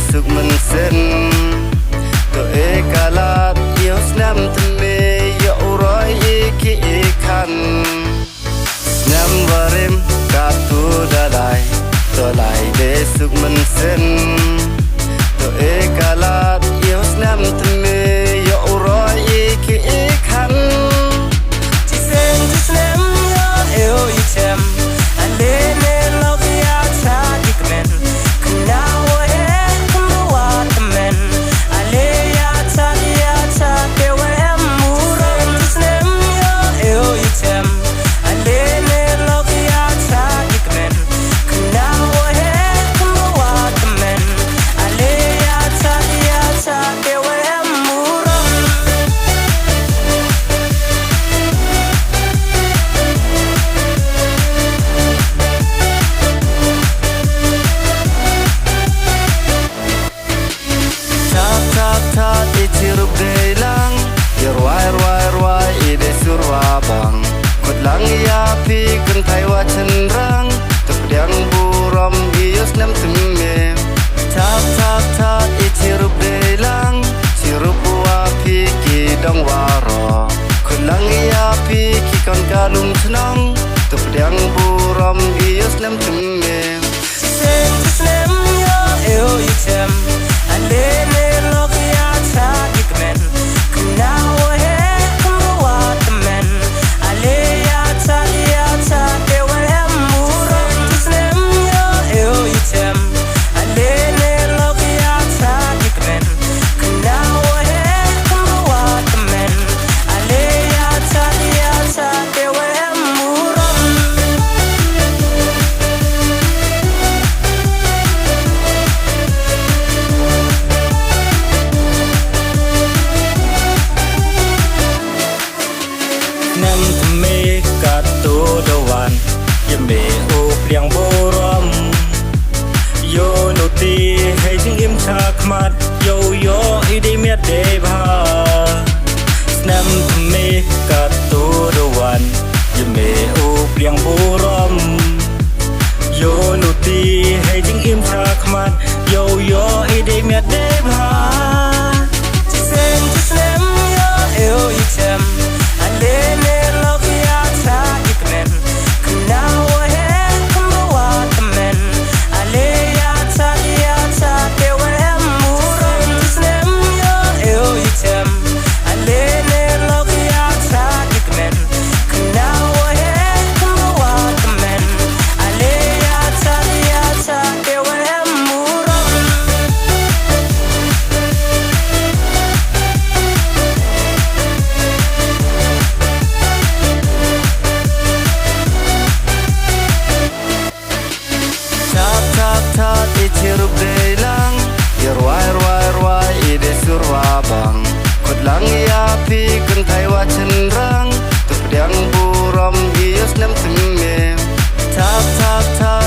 สุขมันเส้นตัวเอกาลาดเยี่ยวสนามทะเลยอร้อยอีกอีกคันสนามวาริมกาตูดาลายตัวลายเดสุขมันเส้นตัวเอกาลาดเยี่ยวสนามทะเลยอร้อยอีกอีกคันที่เส้นที่สนามยอเอวอีเต็มอันเล่เล่ลอกยาชาดิกเมนคุณน้าวเอ๋คุณรู้ว่าทำเมนอันเล่ยาชาเดี๋ยวเอ็มมูรอนที่สนามยอเอวอีเต็มอันเล่เล่ลอกยาชาดิกเมนคุณน้าวเอ๋คุณรู้ว่าทำเมนอันเล่ยาชาเดี๋ยวเอ็มมูรอนทัดอิจิรุบเดลังยรวายอีเดสุรวาบังกดหลังยาพีกันไทยว่าฉันรังตบเดียงบูรอมอียสน้ำถึงเมทัดอิจิรุบเดลังจิรุบว่าพีกีดองวารอกดหลังยาพีกีกันกาลุมชนองตบเดียงบูรอมอียสน้ำถึงเมเส้นที่สนามยอเอวอีเต็มอันเล่เล่ลอกยาชาดิกเมนคุณน้าวเอ๋คุณรู้ว่าทำเมนอันเล่ยาชาเดี๋ยวเอ็มมูรอนที่สนามยอเอวอีเต็มอันเล่เล่ลอกยาชาดิกเมนคุณน้าวเอ๋คุณรู้ว่าทำเมนอันเล่ยาชาเดี๋ยวเอ็มมูรอนน้ำทะเมกัดตัวดวันยามเมโอเปลี่ยงโบรอมโยโนตีให้จึงอิ่มชาขมัดโยโยอีดีเมียเดบาน้ำทะเมกัดตัวดวันยามเมโอเปลี่ยงโบรอมโยโนตีให้จึงอิ่มชาขมัดโยโยอีดีเมียเดบาที่เส้นที่สนามยอเอวอีเต็มอันเล่เล่ลอกยาชาดิกเมนคุณน้าวเอ๋คุณรู้ว่าทำเมนอันเล่ยาชาเดี๋ยวเอ็มมูรอนที่สนามยอเอวอีเต็มอันเล่เล่ลอกยาชาดิกเมนคุณน้าวเอ๋คุณรู้ว่าทำเมนอันเล่ยาชาเดี๋ยวเอ็มมูรอนทัดอิจิรุบเดลังยรวายอีเดสุรวาบังกดหลังยาพีกันไทยว่าฉันรังตบเดียงบูรอมอียสน้ำถึงเมทัด